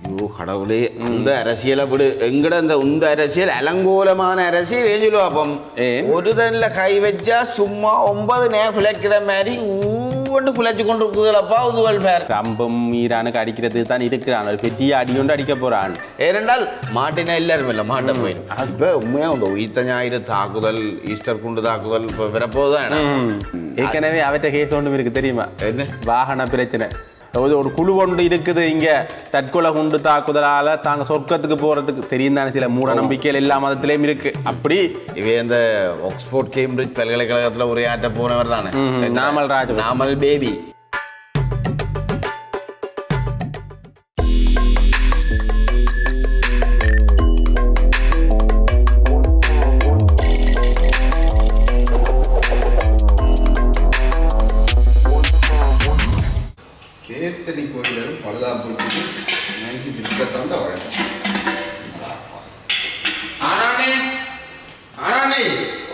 ஐயோ கடவுளே, அந்த அரசியலை விடு. எங்கட இந்த அரசியல் அலங்கோலமான அரசியல் ஏஞ்சிலோ. அப்பம் ஒரு தண்ணில் கை வச்சா சும்மா 9 நேரம் குலைக்கிற மாதிரி ஊண்டு குலைச்சு கொண்டு இருக்குதுலப்பா. உதுவல் பேர் ட்ரம்பும் ஈரானுக்கு அடிக்கிறது தான் இருக்கிறான். ஒரு பெரிய அடி கொண்டு அடிக்க போறான். ஏனென்றால் மாட்டினா எல்லாரும் இல்லை, மாட்ட போயிடும். இப்போ உண்மையாக இந்த உயிர்த்த ஞாயிறு தாக்குதல், ஈஸ்டர் குண்டு தாக்குதல் இப்போ வரப்போதான். ஏற்கனவே அவற்ற கேஸ் ஒன்றும் இருக்கு தெரியுமா? என்ன வாகன பிரச்சனை. ஒரு குழு ஒன்று இருக்குது இங்கே, தற்கொலை குண்டு தாக்குதலால் தாங்க சொர்க்கத்துக்கு போகிறதுக்கு தெரியும் தானே. சில மூட நம்பிக்கைகள் எல்லா மதத்திலையும் இருக்கு. அப்படி இவே அந்த ஆக்ஸ்போர்ட் கேம்பிரிட்ஜ் பல்கலைக்கழகத்தில் உரையாற்ற போனவர் தானே நாமல் ராஜ், நாமல் பேபி. கேத்தனி கோயிலும் பழுதாப்பு நைட்டு திருப்பத்தான் வழக்கம்.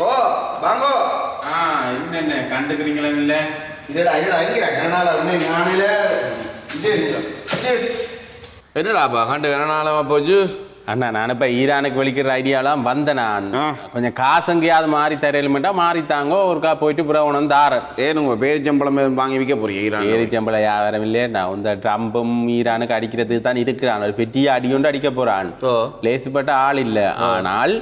ஓ வாங்கோ. என்ன கண்டுக்கிறீங்களா? இல்லை இல்லடா இல்லடா ஐங்கிற கனநாள ஞானில இது என்னடாப்பா கண்டு கனநாளமா போச்சு. அண்ணா நான் இப்போ ஈரானுக்கு வெளிக்கிற ஐடியாலாம் வந்தேன். நான் கொஞ்சம் காசங்கையாவது மாறி தரையிலுமெண்டா மாறித்தாங்கோ. ஒருக்கா போயிட்டு புறவனம் தாரன். உங்க பேரிச்சம்பளம் வாங்கி விற்க போறீங்க ஈரான்? பேரிச்சம்பளம் வியாபாரம் இல்லையே. நான் இந்த ட்ரம்பும் ஈரானுக்கு அடிக்கிறது தான் இருக்கிறான். ஒரு பெரிய அடி கொண்டு அடிக்க போறான். லேசுப்பட்ட ஆள் இல்லை. ஆனால்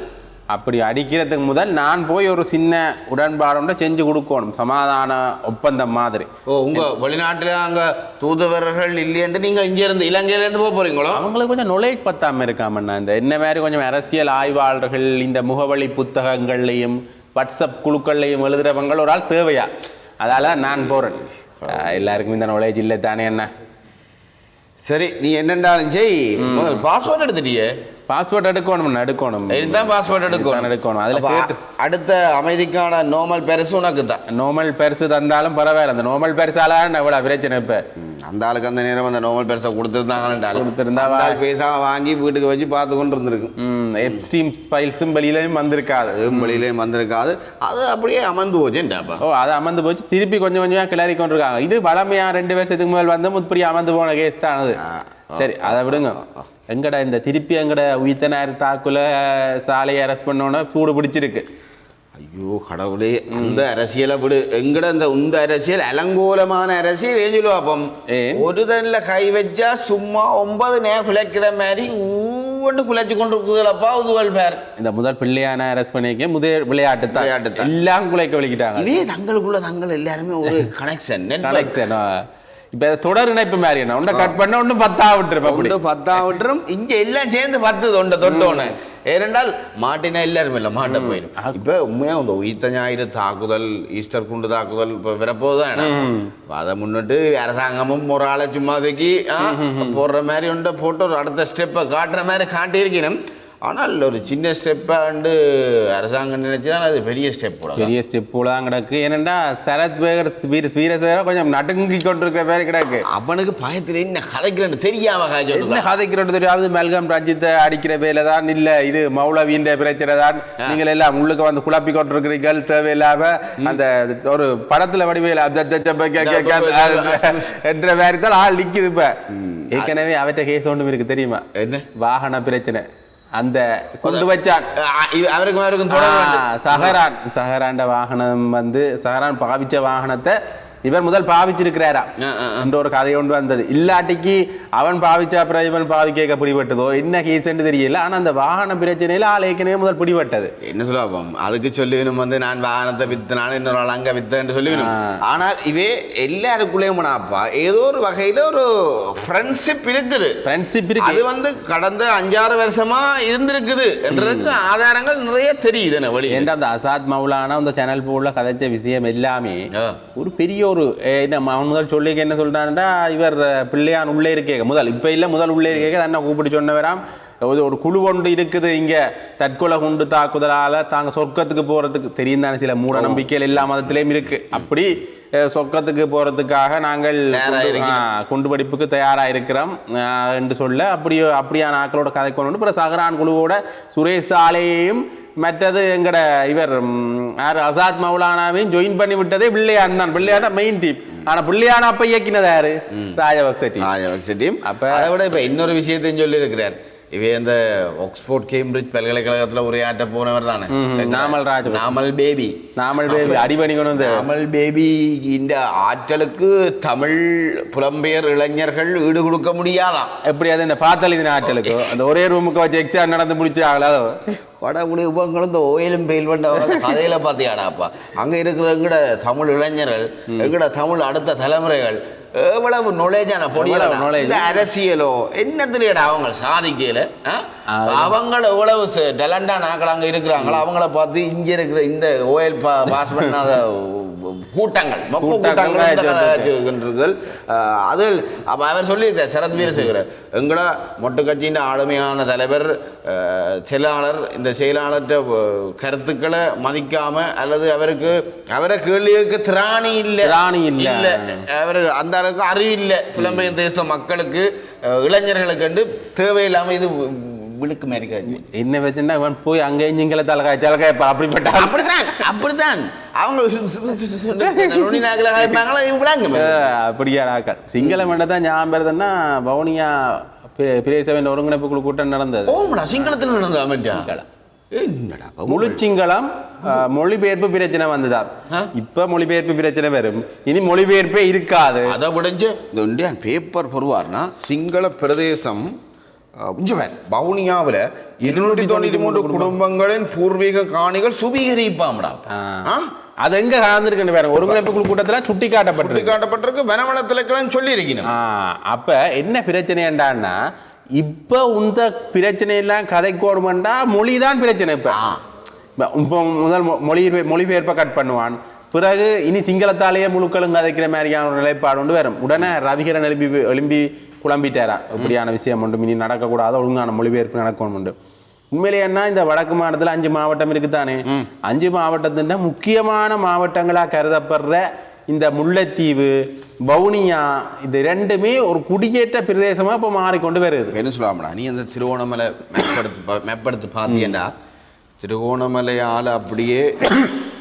அப்படி அடிக்கிறதுக்கு முதல் நான் போய் ஒரு சின்ன உடன்பாடு செஞ்சு கொடுக்கணும், சமாதான ஒப்பந்தம் மாதிரி. உங்க வெளிநாட்டில் அங்கே தூதுவர்கள் இல்லையன்ட்டு நீங்கள் இங்கேருந்து இலங்கையிலேருந்து போக போறீங்களோ? அவங்களுக்கு கொஞ்சம் நொலேஜ் பத்தாமல் இருக்காமண்ணா. இந்த என்ன மாதிரி கொஞ்சம் அரசியல் ஆய்வாளர்கள் இந்த முகவழி புத்தகங்கள்லையும் வாட்ஸ்அப் குழுக்கள்லையும் எழுதுறவங்க ஒரு ஆள் தேவையா? அதால நான் போகிறேன். எல்லாருக்கும் இந்த நொலேஜ் இல்லை தானே என்ன. சரி நீ என்னென்றாலும் செய். பாஸ்வேர்டு எடுத்துட்டியே? பாஸ்வேர்ட் எடுக்கணும் இதுதான் பாஸ்வேர்ட் எடுக்கணும். அதில் கேட்டு அடுத்த அமைதிக்கான நோமல் பெருசு உனக்கு தான். நோமல் பெருசு தந்தாலும் பரவாயில்ல. அந்த நோமல் பெருசால எவ்வளோ பிரச்சனை. இப்போ அந்த ஆளுக்கு அந்த நேரம் அந்த நோமல் பெருசை கொடுத்துருந்தா பேசா வாங்கி வீட்டுக்கு வச்சு பார்த்து கொண்டு இருந்திருக்கும். எப்ஸ்டீன் ஃபைல்ஸும் வெளியிலையும் வந்திருக்காது. வெளியிலையும் வந்திருக்காது. அது அப்படியே அமர்ந்து போச்சுண்டாப்பா. அது அமர்ந்து போச்சு. திருப்பி கொஞ்சம் கொஞ்சமாக கிளறி கொண்டிருக்காங்க. இது வளமையாக 2 வருஷத்துக்கு முதல் வந்து முற்படி அமர்ந்து போன கேஸ் தான் அது. சரி அதை விடுங்க. எங்கடா இந்த திருப்பி எங்கட உயிர்த்தனார் தாக்குல சாலையை அரெஸ்ட் பண்ணோன்னா சூடு பிடிச்சிருக்கு. ஐயோ கடவுளே, அந்த அரசியலை விடு. எங்கட இந்த அரசியல் அலங்கோலமான அரசியல் ஏஞ்சிலோ. அப்பம் ஒரு தண்ணில் கை வச்சா சும்மா 9 நேரம் குலைக்கிற மாதிரி ஊண்டு குலைச்சு கொண்டு இருக்குதுலப்பா. உதுவல் பேர் இந்த முதல் பிள்ளையான அரெஸ்ட் பண்ணிக்க முதல் விளையாட்டு எல்லாம் குலைக்க வலிக்கிட்டாங்க. இதே தங்களுக்குள்ள எல்லாருமே ஒரு கனெக்ஷன். இப்போ தொடர் இணைப்பு மாதிரி என்ன ஒன்றை கட் பண்ண ஒன்று 10 விட்டுரும். இங்கே எல்லாம் சேர்ந்து 10 தொட்டோன்னு. ஏனென்றால் மாட்டினா எல்லாரும் இல்லை, மாட்ட போயிடும். இப்போ உண்மையாக இந்த உயிர்த்த ஞாயிறு தாக்குதல், ஈஸ்டர் குண்டு தாக்குதல் இப்போ வரப்போதான். அதை முன்னிட்டு அரசாங்கமும் ஒரு ஆளை சும்மாதைக்கு போடுற மாதிரி ஒன்றை போட்டு ஒரு அடுத்த ஸ்டெப்பை காட்டுற மாதிரி காட்டியிருக்கணும். ஆனால் ஒரு சின்ன ஸ்டெப்பாண்டு அரசாங்கம் நினைச்சுதான் அது பெரிய ஸ்டெப் தான் கிடக்கு. ஏனெண்டா சரத் வீரசேகர கொஞ்சம் நடுங்கி கொண்டிருக்கிற பேர் கிடக்கு. அவனுக்கு பயத்தில் என்ன கதைக்கிறேன்னு தெரியாம என்ன கதைக்கிறோன்னு தெரியாது. மெல்கம் ரஞ்சித்தை அடிக்கிற பேர்ல தான் இல்லை, இது மௌலவியின் பிரச்சனை தான். நீங்கள் எல்லாம் உள்ளுக்கு வந்து குழப்பி கொண்டிருக்கிறீர்கள் தேவையில்லாம. அந்த ஒரு படத்துல வடிவேல என்ற மாதிரி தான் ஆள் நிக்குது. இப்ப ஏற்கனவே அவற்ற கேஸ் ஒன்றும் இருக்கு தெரியுமா? என்ன வாகன பிரச்சனை. அந்த கொண்டு வச்சான் அவருக்கும் சஹரான் வாகனம் வந்து சஹரான் பாவிச்ச வாகனத்தை இவர் முதல் பாவிச்சிருக்கிறாரா என்ற ஒரு கதை கொண்டு வந்தது. இல்லாட்டிக்கு அவன் பாவிச்சா அப்புறம் இவன் பாவிக்க பிடிபட்டதோ என்ன கேஸ்ன்னு தெரியல. ஆனால் அந்த வாகன பிரச்சனையில் ஆள் ஏற்கனவே முதல் பிடிபட்டது. என்ன சொல்லுவோம் அதுக்கு சொல்லிவிடும் வந்து நான் வாகனத்தை வித்தனாலும் இன்னொரு ஆள் அங்கே வித்தேன்னு சொல்லிவிடும். ஆனால் இவே எல்லாருக்குள்ளேயும் போனாப்பா ஏதோ ஒரு வகையில் ஒரு ஃப்ரெண்ட்ஷிப் இருக்குது. அது வந்து கடந்த 5-6 வருஷமா இருந்திருக்குது என்றதுக்கு ஆதாரங்கள் நிறைய தெரியுது. வழி ஏன்டா அந்த அசாத் மௌலானா அந்த சேனல் போல கதைச்ச விஷயம் எல்லாமே ஒரு பெரிய ஒரு அவன் முதல் சொல்லிக்க என்ன சொல்றான்டா, இவர் பிள்ளையான் உள்ளே இருக்கேங்க முதல் இப்போ இல்லை முதல் உள்ளே இருக்கேங்க தன்னை கூப்பிட்டு சொன்னவராம். ஒரு குழு ஒன்று இருக்குது இங்கே, தற்கொலை குண்டு தாக்குதலால் தாங்க சொர்க்கத்துக்கு போகிறதுக்கு தெரியும் தானே. சில மூட நம்பிக்கைகள் எல்லா மதத்திலையும் இருக்குது. அப்படி சொர்க்கத்துக்கு போகிறதுக்காக நாங்கள் குண்டுவெடிப்புக்கு தயாராக இருக்கிறோம் என்று சொல்ல அப்படியான ஆக்களோட கதை கொண்டு அப்புறம் சஹரான் குழுவோட சுரேஷ் ஆலையையும் மற்றது எங்கட இவர் யார் அசாத் மௌலானாவையும் ஜாயின் பண்ணி விட்டதே பிள்ளையான் தான். பிள்ளையானா மெயின் டீம். ஆனா பிள்ளையானா அப்ப இயக்கினது யாரு? ராஜபக்ச டீம். அப்ப அதை விட இப்ப இன்னொரு விஷயத்தையும் சொல்லி இருக்கிறார். இவே அந்த ஆக்ஸ்போர்ட் கேம்பிரிட்ஜ் பல்கலைக்கழகத்துல உரையாற்ற போனவர் தானே நாமல் பேபி அடிபணிக்கணும். நாமல் பேபி இந்த ஆற்றலுக்கு தமிழ் புலம்பெயர் இளைஞர்கள் ஈடு கொடுக்க முடியாதாம். எப்படியாவது இந்த பாத்தலின ஆற்றலுக்கு அந்த ஒரே ரூமுக்கு வச்சு எக்ஸாம் நடந்து முடிச்சாங்களா? வடகுடி உபங்களும் இந்த ஓயிலும் பெயில் பண்ண கதையில பார்த்தியாடாப்பா. அங்க இருக்கிற எங்கட தமிழ் இளைஞர்கள் எங்கட தமிழ் அடுத்த தலைமுறைகள் எவ்வளவு நொலேஜான பொடியான அரசியலோ என்னத்துலடா அவங்க சாதிக்கல. அவங்கள எவ்வளவு டேலண்டான ஆக்கள் அங்க இருக்கிறாங்களோ அவங்கள பார்த்து இங்க இருக்கிற இந்த ஓயல் பாஸ் பண்ணாத கூட்டங்கள் அதில் அப்ப அவர் சொல்லியிருக்கார் சரத் வீரசேகர் எங்கட மொட்டு கட்சியின் ஆளுமையான தலைவர் செயலாளர் இந்த செயலாளர்கிட்ட கருத்துக்களை மதிக்காம அல்லது அவரை கேள்விக்கு திராணி இல்லை அவருக்கு அந்த அளவுக்கு அறிவு இல்லை. புலம்பெயர் தேச மக்களுக்கு இளைஞர்களுக்கு கண்டு தேவையில்லாம இது விழுக்கு மாதிரி என்ன வச்சுன்னா போய் அங்கேயும் சிங்கள தலைக்காய் அப்படிப்பட்ட அப்படித்தான் அவங்க அப்படியா நாக்கள் சிங்கள மண்டை தான் ஞாபகம் வருதுன்னா வவுனியா பிரேசவின் ஒருங்கிணைப்பு குழு கூட்டம் நடந்தது. சிங்களத்தில் நடந்தது அமைச்சா முழு சிங்களம் மொழிபெயர்ப்பு பிரச்சனை வந்துதான். இப்ப மொழிபெயர்ப்பு பிரச்சனை வரும். இனி மொழிபெயர்ப்பே இருக்காது. அதை முடிஞ்சு இந்த பேப்பர் பொருவார்னா சிங்கள பிரதேசம் வவுனியாவில் 293 குடும்பங்களின் பூர்வீக காணிகள் சுபீகரிப்பாம்டா. அது எங்க காந்திருக்கு வேற ஒருங்கிணைப்பு குழு கூட்டத்தில் சுட்டி காட்டப்பட்டிருக்கு வனவளத்தில் சொல்லி இருக்கணும். அப்ப என்ன பிரச்சனைண்டான்னா இப்ப இந்த பிரச்சனை எல்லாம் கதைக்கோடுமெண்டா மொழிதான் பிரச்சனை. இப்ப முதல் மொழிபெயர்ப்பை கட் பண்ணுவான். பிறகு இனி சிங்களத்தாலேயே முழுக்களும் கதைக்கிற மாதிரியான ஒரு நிலைப்பாடு ஒன்று வரும். உடனே ரவிகரன் எழும்பி குழம்பிட்டாரா இப்படியான விஷயம் ஒன்று இனி நடக்கக்கூடாது, ஒழுங்கான மொழிபெயர்ப்பு நடக்கணும் உண்டு. உண்மையிலே என்ன இந்த வடக்கு மாவட்டத்தில் 5 மாவட்டம் இருக்குதானே, 5 மாவட்டத்தின் முக்கியமான மாவட்டங்களாக கருதப்படுற இந்த முல்லைத்தீவு வவுனியா இது ரெண்டுமே ஒரு குடியேற்ற பிரதேசமா இப்போ மாறிக்கொண்டு வருது. என்ன சொல்லாமடா நீ அந்த திருவோணமலை மேப்படுத்து பார்த்தீங்கன்னா திருவோணமலையால் அப்படியே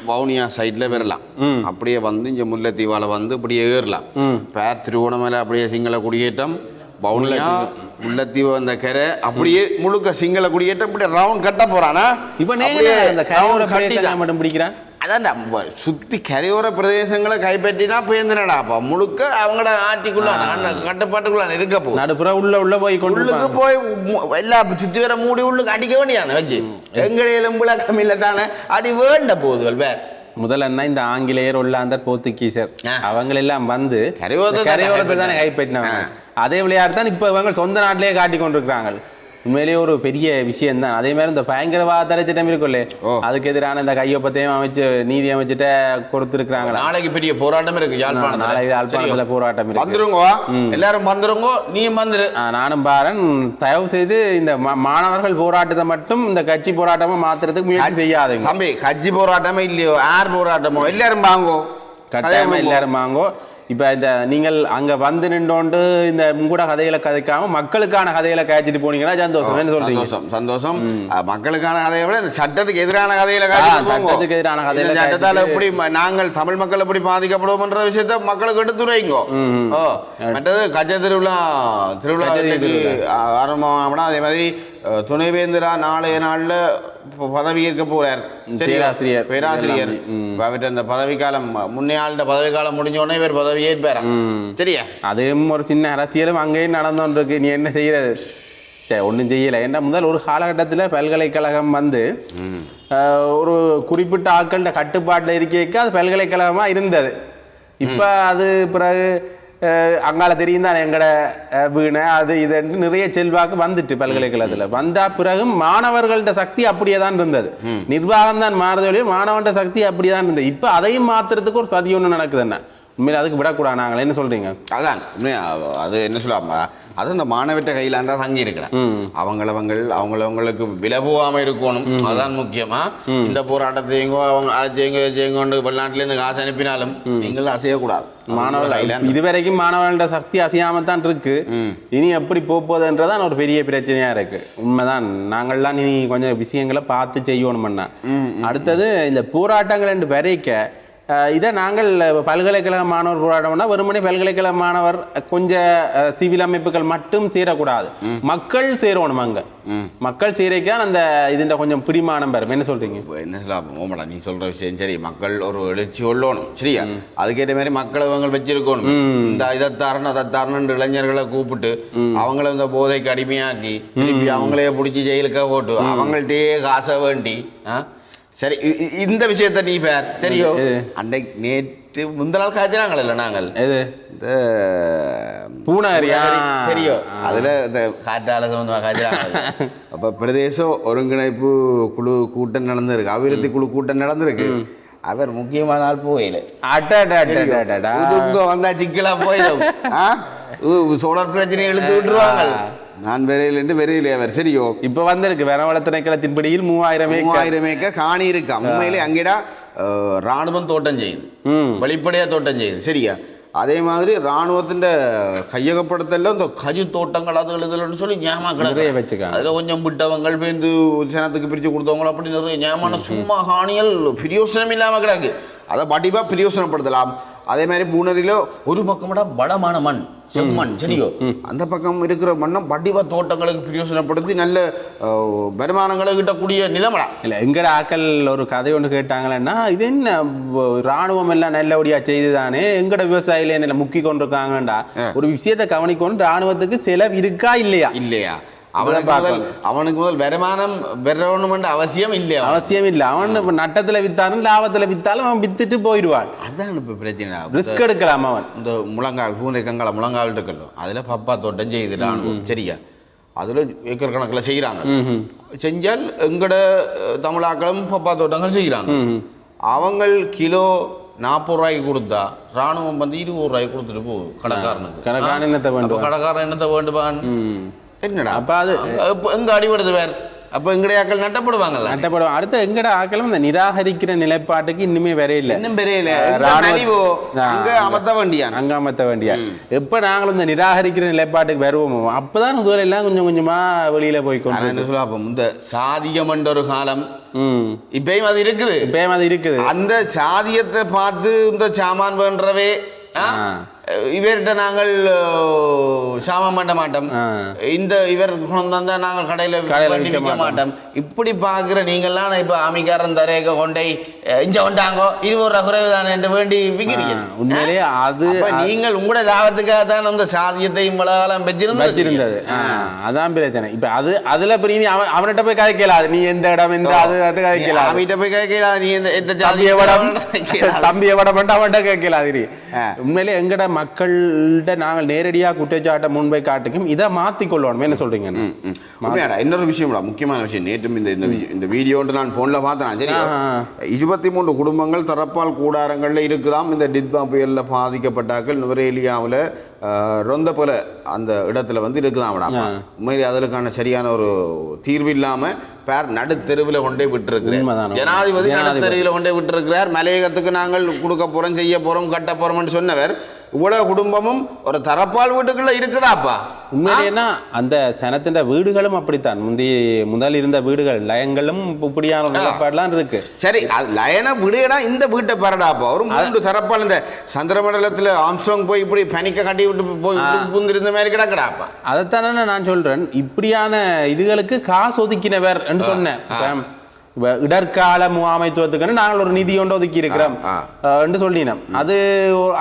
வவுனியா சைடில் வரலாம், அப்படியே வந்து இங்கே முல்லைத்தீவால் வந்து அப்படியே ஏறலாம். பேர் திருவோணமலை அப்படியே சிங்கள குடியேற்றம், வவுனியா முல்லைத்தீவு அந்த கரை அப்படியே முழுக்க சிங்கள குடியேற்றம் இப்படி ரவுண்ட் கட்ட போறானா. இப்போ மட்டும் பிடிக்கிறான் அதான் சுத்தி கரையோர பிரதேசங்களை கைப்பற்றினா பேர்ந்தனடாப்பா முழுக்க அவங்களோட ஆட்சிக்குள்ள கட்டுப்பாட்டுக்குள்ள இருக்க போகும். நடுப்புற உள்ள போய் உள்ளுக்கு போய் எல்லா சுத்தி வர மூடி உள்ளுக்கு அடிக்க வேண்டியான வச்சு எங்களை எலும்புல கம்மியில தானே அடி வேண்ட போகுதுகள். வேற முதல்ல என்ன இந்த ஆங்கிலேயர் ஒல்லாந்தர் போர்த்துகீசர் அவங்களெல்லாம் வந்து கரையோரத்தை தானே கைப்பற்றினாங்க. அதே விளையாட்டு தான் இப்போ இவங்க சொந்த நாட்டிலேயே காட்டி கொண்டிருக்கிறாங்க. உண்மையிலேயே ஒரு பெரிய விஷயம் தான். அதே மாதிரி இந்த பயங்கரவாத தடை சட்டம் இருக்குல்ல அதுக்கு எதிரான இந்த கையொப்பத்தையும் அமைச்சு நீதி அமைச்சிட்ட கொடுத்துருக்காங்க. நாளைக்கு பெரிய போராட்டம் இருக்கு யாழ்ப்பாணத்துல போராட்டம் இருக்கு. வந்துருங்க எல்லாரும் வந்துருங்க, நீ வந்துரு. நானும் பாரன் தயவு செய்து இந்த மாணவர்கள் போராட்டத்தை மட்டும் இந்த கட்சி போராட்டமா மாத்துறதுக்கு முயற்சி செய்யாதுங்க தம்பி. கட்சி போராட்டமே இல்லையோ யார் போராட்டமோ எல்லாரும் வாங்கோ, கட்டாயமா எல்லாரும் வாங்கோ. இப்போ இந்த நீங்கள் அங்கே வந்து நின்றோண்டு இந்த உங்களோட கதைகளை கதைக்காம மக்களுக்கான கதைகளை காய்ச்சிட்டு போனீங்கன்னா சந்தோஷம். என்ன சொல்றீங்க? சந்தோஷம். மக்களுக்கான கதையை விட இந்த சட்டத்துக்கு எதிரான கதையில சட்டத்துக்கு எதிரான கதையில சட்டத்தால் எப்படி நாங்கள் தமிழ் மக்கள் எப்படி பாதிக்கப்படுவோம்ன்ற விஷயத்த மக்களுக்கு எடுத்துரைங்கோ. மற்றது கஜ திருவிழா ஆரம்பம். அதே மாதிரி துணைவேந்திரா நாளைய நாள்ல பதவி ஏற்க போறார் பேராசிரியர். அந்த பதவி காலம் முன்னையாள பதவி காலம் முடிஞ்ச உடனே இவர் பதவி ஏற்பாரா. சரியா, அதுவும் ஒரு சின்ன அரசியலும் அங்கேயும் நடந்தோன்றிருக்கு. நீ என்ன செய்யறது? சரி, ஒன்றும் செய்யலை. ஏன்னா முதல் ஒரு காலகட்டத்தில் பல்கலைக்கழகம் வந்து ஒரு குறிப்பிட்ட ஆட்கள்கிட்ட கட்டுப்பாட்டில் இருக்க அது பல்கலைக்கழகமாக இருந்தது. இப்போ அது பிறகு அங்கால தெரியும் தான் எங்கட வீணை அது இது நிறைய செல்வாக்கு வந்துட்டு பல்கலைக்கழகத்தில் வந்தா பிறகு மாணவர்கள்ட்ட சக்தி அப்படியே தான் இருந்தது. நிர்வாகம் தான் மாறுதொழியோ மாணவன்ட சக்தி அப்படியே தான் இருந்தது. இப்போ அதையும் மாத்துறதுக்கு ஒரு சதி ஒன்று நடக்குது. என்ன உண்மையில அதுக்கு விடக்கூடாது. நாங்கள் என்ன சொல்றீங்க? அதான் அது என்ன சொல்லாம அது அந்த மாணவற்ற கையிலாண்டா தங்கி இருக்கிறேன் அவங்களுக்கு விலை போகாம இருக்கணும் அதுதான் முக்கியமா. இந்த போராட்டத்தை செய்யுங்க வெளிநாட்டுல இருந்து காசு அனுப்பினாலும் நீங்கள் அசையக்கூடாது. மாணவர்கள் இதுவரைக்கும் மாணவர்களோட சக்தி அசையாமத்தான் இருக்கு. இனி எப்படி போகுதுன்றதான் ஒரு பெரிய பிரச்சனையா இருக்கு. உண்மைதான், நாங்கள்லாம் இனி கொஞ்சம் விஷயங்களை பார்த்து செய்யணும்னா. அடுத்தது இந்த போராட்டங்கள் என்று வரைக்க இதை நாங்கள் பல்கலைக்கழக மாணவர் போராட்டம்னா வெறுமனே பல்கலைக்கழக மாணவர் கொஞ்சம் சிவில் அமைப்புகள் மட்டும் சேரக்கூடாது, மக்கள் சேரணும். அங்கே மக்கள் சேரைக்கான் அந்த இதுன்ற கொஞ்சம் பிடிமானம் பெறும். என்ன சொல்றீங்க? என்ன சொல்லா நீ சொல்ற விஷயம் சரி, மக்கள் ஒரு எழுச்சி கொள்ளணும் சரியா, அதுக்கேற்ற மாதிரி மக்களை அவங்க வச்சிருக்கணும். இந்த இதைத்தாரன் அதைத்தாரன் இளைஞர்களை கூப்பிட்டு அவங்கள இந்த போதைக்கு அடிமையாக்கி திருப்பி அவங்களே பிடிச்சி ஜெயிலுக்காக போட்டு அவங்கள்ட்டே காசை வேண்டி சரி இந்த விஷயத்த நீ பேர் சரியோ அன்றைக்கு நேற்று முந்தநாள் காய்ச்சினாங்கல்ல நாங்கள் இந்த பூனாரியா சரியோ அதில் இந்த காற்றால சம்பந்தமாக காய்ச்சினாங்க. அப்போ பிரதேச ஒருங்கிணைப்பு குழு கூட்டம் நடந்திருக்கு, அபிவிருத்தி குழு கூட்டம் நடந்திருக்கு. அவர் முக்கியமான ஆள் போயில வந்தா சிக்கலா போயிடும், சோழர் பிரச்சனையை இழுத்து விட்டுருவாங்க. நான் விரையில் விரையிலே அவர் சரியோ இப்ப வந்திருக்கு வனவள திணைக்களத்தின்படியில் 3000 ஏக்கர் காணி இருக்கா. உண்மையிலே அங்கேடா ராணுவம் தோட்டம் செய்யுது, வெளிப்படையா தோட்டம் செய்யுது சரியா. அதே மாதிரி ராணுவத்தின் கையகப்படுத்தல இந்த கஜு தோட்டங்கள் அது இதுலன்னு சொல்லி ஞாபகம் வச்சுக்காங்க. அதுல கொஞ்சம் விட்டவங்கள் பேருந்து சனத்துக்கு பிரிச்சு கொடுத்தவங்க அப்படி நிறைய ஞாபகம் சும்மா காணிகள் பிரயோசனம் இல்லாம கிடக்கு. அதை படிப்பா பிரயோசனப்படுத்தலாம். அதே மாதிரி பூனரில ஒரு பக்கம்டா பலமான மண் செம்மண் சரியோ, அந்த பக்கம் இருக்கிற மண்ணம் வடிவ தோட்டங்களுக்கு பிரயோசனப்படுத்தி நல்ல வருமானங்களை கிட்டக்கூடிய நிலமடா. இல்லை எங்கட ஆக்கள் ஒரு கதை ஒன்று கேட்டாங்களேன்னா, இது என்ன ராணுவம் எல்லாம் நல்லபடியா செய்துதானே எங்கட விவசாயில என்ன முக்கி கொண்டிருக்காங்கண்டா. ஒரு விஷயத்தை கவனிக்கணும், ராணுவத்துக்கு செலவு இருக்கா இல்லையா இல்லையா, அவனுக்கு முதல் வருமானம் பெறணும் அவசியம் இல்லையா, அவசியம் இல்லை. அவன் நட்டத்துல வித்தாலும் லாபத்துல வித்தாலும் அவன் வித்துட்டு போயிடுவான். அதுதான் இப்ப பிரச்சனை. ரிஸ்க் எடுக்கலாம். அவன் இந்த முழங்கால் பூனைக்கங்கால முழங்கால் இருக்கല്ലോ அதுல பப்பா தோட்டம் செய்யுது ராணுவம் சரியா, அதுல ஏக்கர் கணக்கில் செய்யறாங்க. செஞ்சால் எங்கட தமிழாக்களும் பப்பா தோட்டங்கள் செய்யறாங்க. அவங்க கிலோ 40 ரூபாய்க்கு கொடுத்தா ராணுவம் வந்து 20 ரூபாய்க்கு கொடுத்துட்டு போகுது கடைக்காரனுக்கு. கடைக்காரன் என்னத்தை வேண்டுவான் என்னடா. அப்ப அது எங்க அடிபடுது வேற, அப்ப எங்கட ஆக்கள் நட்டப்படுவாங்கல்ல, நட்டப்படுவாங்க. அடுத்து எங்கட ஆக்களும் இந்த நிராகரிக்கிற நிலைப்பாட்டுக்கு இன்னுமே வரையில, இன்னும் வரையில அங்க அமர்த்த வேண்டியா. எப்ப நாங்களும் இந்த நிராகரிக்கிற நிலைப்பாட்டுக்கு வருவோமோ அப்பதான் முதல்ல எல்லாம் கொஞ்சம் கொஞ்சமா வெளியில போய்க்கொண்டு என்ன சொல்ல. அப்ப இந்த சாதியம் என்ற ஒரு காலம் இப்பயும் அது இருக்குது. அந்த சாதியத்தை பார்த்து இந்த சாமான் வேண்டவே இவர்கிட்ட நாங்கள் சாமான் பண்ண மாட்டோம், இந்த இவர் குணம் தான் நாங்கள் கடையில் விற்க மாட்டோம். இப்படி பார்க்குற நீங்கள்லாம் இப்போ ஆமிக்காரன் தரேக கொண்டை இஞ்ச கொண்டாங்கோ 20 ரூபா குறைவு தானே என்று வேண்டி விற்கிறீங்க. உண்மையிலேயே அது நீங்கள் உங்களோட லாபத்துக்காக தான் அந்த சாதியத்தை இவ்வளவு வச்சிருந்தது. அதான் பிரச்சனை. இப்போ அதுல பெரிய அவன்கிட்ட போய் கதைக்கலாது, நீ எந்த இடம் எந்த அது கதைக்கலாம். அவன்கிட்ட போய் கதைக்கலாது, நீ எந்த தம்பிய வடம் அவன்கிட்ட கேட்கலாது. உண்மையிலே எங்கட மக்கள்கிட்ட நாங்கள் நேரடியாக குற்றச்சாட்டை முன்வை காட்டுக்கும் இதை மாற்றிக்கொள்ளணும். என்ன சொல்றீங்க? இன்னொரு விஷயம் முக்கியமான விஷயம், நேற்றும் இந்த வீடியோ நான் போன்ல பார்த்தேன் சரி, 23 குடும்பங்கள் தரப்பால் கூடாரங்கள்ல இருக்குதாம். இந்த டிட்பா புயல்ல பாதிக்கப்பட்டாக்கள் நுவரேலியாவில் ரொந்த போல அந்த இடத்துல வந்து இருக்குதாம். உண்மையிலே அதற்கான சரியான ஒரு தீர்வு இல்லாம பேர் நடுத்தெருவில் கொண்டே விட்டுருக்கிறேன். ஜனாதிபதி நடுத்தெருவில் கொண்டே விட்டுருக்கிறார். மலையகத்துக்கு நாங்கள் கொடுக்க போறோம், செய்ய போறோம், கட்ட போறோம்னு சொன்னவர் இவ்வளவு குடும்பமும் ஒரு தரப்பால் வீட்டுக்குள்ள இருக்குடாப்பா. உண்மையிலேன்னா அந்த சனத்தின் வீடுகளும் அப்படித்தான். முதல் இருந்த வீடுகள் லயங்களும் இப்படியான நிலப்பாடுலாம் இருக்கு. சரி, லயனை விடுடா, இந்த வீட்டை பாருடாப்பா. ஒரு 3 தரப்பால் இந்த சந்திரமண்டலத்தில் ஆம்ஸ்ட்ராங் போய் இப்படி பனிக்க கட்டி விட்டு போய் புந்திருந்த மாதிரி கிடக்குறாப்பா. அதைத்தானே நான் சொல்றேன். இப்படியான இதுகளுக்கு காசு ஒதுக்கினவர் என்று சொன்னேன். இடர்கால முகாமைத்துவத்துக்கு நாங்கள் ஒரு நிதி ஒன்று ஒதுக்கி இருக்கிறோம் என்று சொல்லினோம்.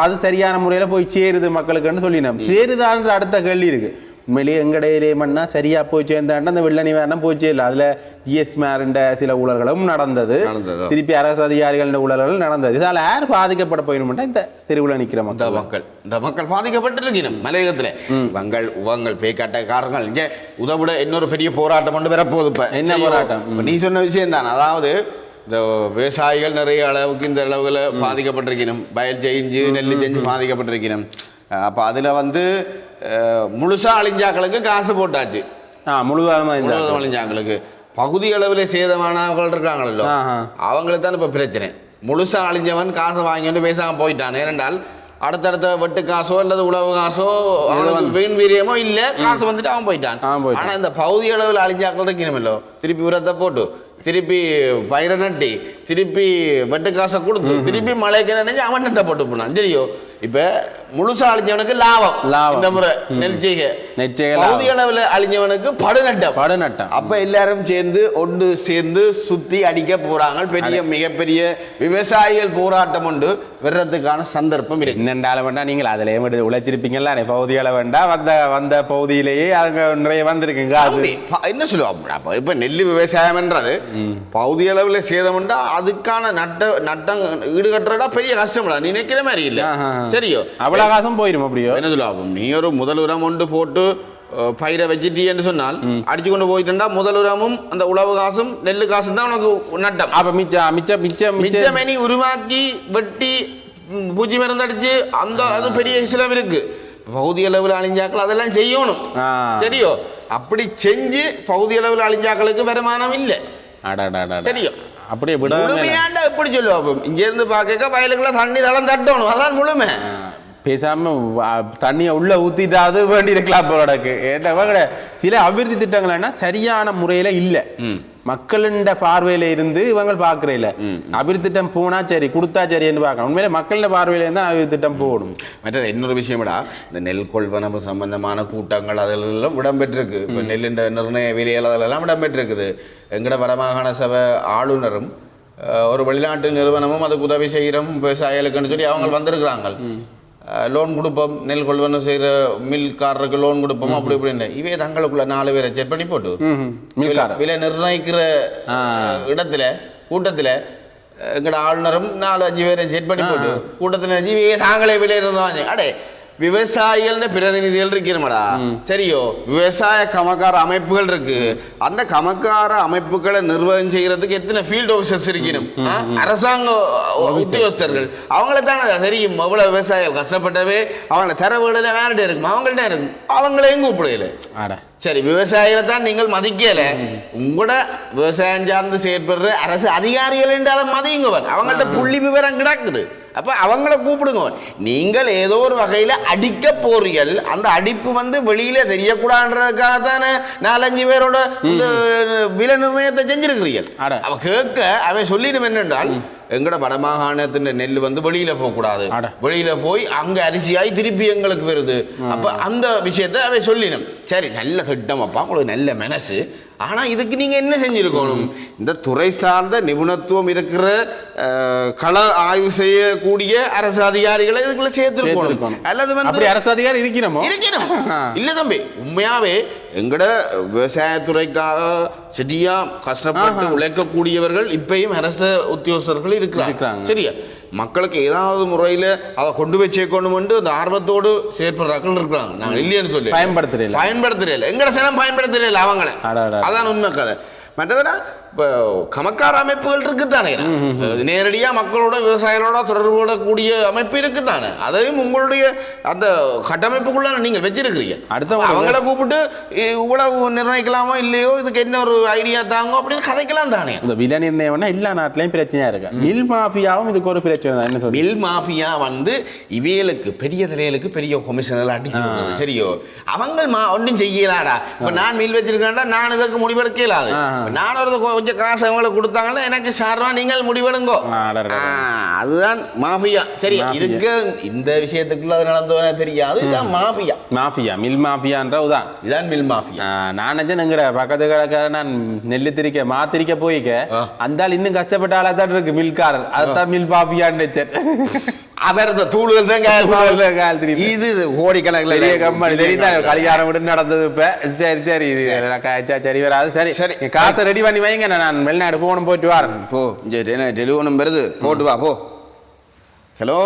அது சரியான முறையில் போய் சேருது மக்களுக்கு சொல்லினோம். சேருதான்ற அடுத்த கேள்வி இருக்கு. உண்மையிலேயே எங்கடையிலே மண்ணா சரியா போய் சேர்ந்தாண்ட அந்த வெள்ள நிவாரணம் போய் சேரல. அதுல ஜிஎஸ்மார்ன்ற சில ஊழல்களும் நடந்தது, திருப்பி அரசு அதிகாரிகளின் ஊழல்களும் நடந்தது. இதால் யார் பாதிக்கப்பட போயிடும்னா இந்த தெருவில் நிற்கிற இந்த மக்கள் பாதிக்கப்பட்டிருக்கணும். மலையகத்தில் உங்கள் பேக்காட்டக்காரர்கள் இங்கே உதவிட இன்னொரு பெரிய போராட்டம் கொண்டு வரப்போகுது. இப்போ என்ன போராட்டம்? நீ சொன்ன விஷயம் தான். அதாவது இந்த விவசாயிகள் நிறைய அளவுக்கு இந்த அளவில் பாதிக்கப்பட்டிருக்கணும். வயல் செஞ்சு நெல் செஞ்சு பாதிக்கப்பட்டிருக்கணும். அப்போ அதில் வந்து முழுசா அழிஞ்சாக்களுக்கு காசு போட்டாச்சு. முழுவதும் அழிஞ்சாங்களுக்கு பகுதி அளவில் சேதமானவர்கள் இருக்காங்களோ அவங்களுக்கு தான் இப்போ பிரச்சனை. முழுசா அழிஞ்சவன் காசை வாங்கிட்டு பேசாமல் போயிட்டான். ஏனென்றால் அடுத்தடுத்த வெட்டு காசோ அல்லது உழவு காசோ வீண் வீரியமோ இல்லை, காசு வந்துட்டு அவன் போயிட்டான். ஆனா இந்த பகுதி அளவில் அழிஞ்சாக்கள் இருக்கணுமല്ലോ, திருப்பி உரத்தை போட்டு திருப்பி பயிரை நட்டி திருப்பி வெட்டு காசை கொடுத்து திருப்பி மழைக்கு நினைஞ்சு அவன் நட்ட போட்டு போனான். சரியோ, இப்ப முழுசா அழிஞ்சவனுக்கு லாபம் இந்த முறை நெல்செய்கை, பகுதி அளவில் அழிஞ்சவனுக்கு படுநட்டம். அப்ப எல்லாரும் சேர்ந்து ஒன்று சேர்ந்து சுத்தி அடிக்க போறாங்க. பெரிய மிகப்பெரிய விவசாயிகள் போராட்டம் உண்டு வர்றதுக்கான சந்தர்ப்பம் இருக்கு. என்னென்றாலும் வேண்டாம், நீங்கள் அதிலே உழைச்சிருப்பீங்களா பகுதிகளை வேண்டாம், வந்த பகுதியிலேயே அங்க நிறைய வந்திருக்குங்க. அது என்ன சொல்லுவாங்க, இப்ப நெல் விவசாயம் என்றது பகுதி அளவில் சேதம் உண்டா அதுக்கான நட்டம் ஈடுகட்டுறதா பெரிய கஷ்டம் நினைக்கிற மாதிரி இல்ல. சரியோ, அவ்வளவு காசும் போயிடும். அப்படியோ என்ன சொல்லுவாங்க, நீ ஒரு முதல் உரம் ஒன்று போட்டு பயிரை வச்சுட்டீன்னு சொன்னால் அடிச்சு கொண்டு போயிட்டா முதல் உரமும் அந்த உழவு காசும் நெல்லு காசும் தான் உனக்கு நட்டம். அப்ப மிச்சம் நீ உருவாக்கி வெட்டி பூச்சி மருந்து அடிச்சு அந்த அது பெரிய செலவு இருக்கு. பகுதி அளவில் அழிஞ்சாக்கள் அதெல்லாம் செய்யணும். சரியோ, அப்படி செஞ்சு பகுதி அளவில் அழிஞ்சாக்களுக்கு வருமானம் இல்லை. சரியோ, அப்படியே முழுமையாண்டா எப்படி சொல்லுவோம், இங்க இருந்து பார்க்க வயலுக்குள்ள தண்ணி தளம் தட்டணும், அதான் முழுமை. பேசாம தண்ணியை உள்ள ஊத்திட்டாது வேண்டி இருக்கலாம் போலக்கு. ஏன்னா சில அபிவிருத்தி திட்டங்கள்னா சரியான முறையில இல்லை, மக்களின் பார்வையில இருந்து இவங்க பாக்குறதில்ல. அபிவிருத்தி திட்டம் போனா சரி, கொடுத்தா சரின்னு பார்க்கணும். உண்மையில மக்களின் பார்வையில இருந்தா அபிவிருத்தி திட்டம் போகணும். மற்ற இன்னொரு விஷயம்டா, இந்த நெல் கொள்வனவு சம்பந்தமான கூட்டங்கள் அதெல்லாம் இடம்பெற்றிருக்கு. இப்போ நெல்லின் நிர்ணய விலைகள் அதெல்லாம் இடம்பெற்றிருக்குது. எங்கட வடமாகாண சபை ஆளுநரும் ஒரு வெளிநாட்டு நிறுவனமும் அதுக்கு உதவி செய்கிறோம் விவசாயிகளுக்குன்னு சொல்லி அவங்க வந்திருக்கிறாங்க. லோன் கொடுப்போம், நெல் கொள்வனவு செய்கிற மில்காரருக்கு லோன் கொடுப்போம் அப்படி இப்படின்னு. இவே தங்களுக்குள்ள 4 பேரை செட் பண்ணி போட்டு விலை நிர்ணயிக்கிற இடத்துல கூட்டத்தில் எங்கட ஆளுநரும் 4-5 பேரை செட் பண்ணி போட்டு கூட்டத்தில் இவையே தாங்களே விலை நிர்ணயம். அடே, விவசாயிகள் பிரதிநிதிகள் இருக்கிறமாடா. சரியோ, விவசாய கமக்கார அமைப்புகள் இருக்கு. அந்த கமக்கார அமைப்புகளை நிர்வாகம் செய்யறதுக்கு எத்தனை ஃபீல்ட் ஆஃபீஸர்ஸ் இருக்கணும், அரசாங்க உத்தியோகஸ்தர்கள். அவங்கள தானே தெரியும் எவ்வளவு விவசாயிகள் கஷ்டப்பட்டவே. அவங்கள தரவுகளில் வேண்டிய இருக்கும், அவங்கள்ட்ட இருக்கும், அவங்களையும் கூப்பிடல. சரி, விவசாயிகளை தான் நீங்கள் மதிக்கல, உங்களோட விவசாயம் சார்ந்து செயற்படுற அரசு அதிகாரிகள் என்றாலும் மதியுங்கவன். அவங்கள்ட்ட புள்ளி விவரம் கிடக்குது. அப்ப அவங்கள கூப்பிடுங்க. நீங்கள் ஏதோ ஒரு வகையில அடிக்க போறீர்கள், அந்த அடிப்பு வெளியில தெரியக்கூடாதுன்றதுக்காக தானே 4-5 பேரோட விலை நிர்ணயத்தை செஞ்சிருக்கிறீர்கள். அவ கேட்க அவன் சொல்லிடும் என்னென்றால், எங்கட வடமாகாணத்தின் நெல் வெளியில போகக்கூடாது, வெளியில போய் அங்க அரிசியாய் திருப்பி எங்களுக்கு வருது. அப்ப அந்த விஷயத்தை அவை சொல்லிடும். சரி, நல்ல திட்டம் அப்பா, உங்களுக்கு நல்ல மனசு. ஆனா இதுக்கு நீங்க என்ன செஞ்சிருக்கணும், இந்த துறை சார்ந்த நிபுணத்துவம் இருக்கிற கள ஆய்வு செய்யக்கூடிய அரசு அதிகாரிகளை இதுக்குள்ள சேர்த்துருக்கணும். அல்லது அரசு அதிகாரி இருக்கணும் இல்ல தம்பி, உண்மையாவே எங்கட விவசாயத்துறைக்காக சரியா கஷ்டப்பட்டு உழைக்கக்கூடியவர்கள் இப்பயும் அரசு உத்தியோகஸ்தர்கள் இருக்கிறாங்க. சரியா, மக்களுக்கு ஏதாவது முறையில அதை கொண்டு போய் சேர்க்கணும் அந்த ஆர்வத்தோடு செயற்படுறாக்கள் இருக்கிறாங்க. நாங்கள் இல்லைன்னு சொல்லி பயன்படுத்துறேன், எங்கட சனம் பயன்படுத்துறேன் அவங்கள. அதான் உண்மை கதை. மற்றதுனா இப்போ கமக்கார அமைப்புகள் இருக்குத்தானே, நேரடியாக மக்களோட விவசாயிகளோட தொடர்பு கூடிய அமைப்பு இருக்குத்தானே, அதையும் உங்களுடைய அந்த கட்டமைப்புக்குள்ள நீங்கள் வச்சிருக்கிறீங்க. அவங்கள கூப்பிட்டு இவ்வளவு நிர்ணயிக்கலாமோ இல்லையோ, இதுக்கு என்ன ஒரு ஐடியா தாங்க அப்படின்னு கதைக்கலாம் தானே. இந்த விலை நிர்ணயம்னா எல்லா நாட்டிலையும் பிரச்சனையா இருக்கு. மில் மாஃபியாவும் இதுக்கு ஒரு பிரச்சனை தான். என்ன சொல்ல, மில் மாஃபியா இவைகளுக்கு பெரிய தலைகளுக்கு பெரிய கமிஷனர் அடிக்கிறது. சரியோ, அவங்க ஒன்றும் செய்யலாடா. இப்போ நான் மில் வச்சிருக்கேன்டா, நான் இதற்கு முடிவெடுக்க இயலாது. நான் ஒரு கொஞ்சம் காசு அவங்களை கொடுத்தாங்கன்னா எனக்கு சார்பா நீங்கள் முடிவெடுங்கோ. அதுதான் மாஃபியா. சரி, இதுக்கு இந்த விஷயத்துக்குள்ள நடந்தவன தெரியாது. இதுதான் மாஃபியா. Mafia, mill மாஃபியான்றதுதான். இதான் மில் மாஃபியா. நான் நினைச்சேன் எங்கட பக்கத்து கடைக்கார நான் நெல்லு திரிக்க மாத்திரிக்க போய்க்க அந்த இன்னும் கஷ்டப்பட்ட ஆளா தான் இருக்கு மில்காரர். அதுதான் மில் மாஃபியான்னு நினைச்சேன். அவர் தூள்கள் தான் இது கோடிக்கணக்கில் கல்யாணம் விட்டு நடந்தது. இப்ப சரி சரி சரி வராது. சரி சரி, காசை ரெடி பண்ணி வைங்க, நான் வெளிநாடு போகணும், போயிட்டு வரேன். போ, டெலிவனும் வருது, போட்டு வா போ. ஹலோ.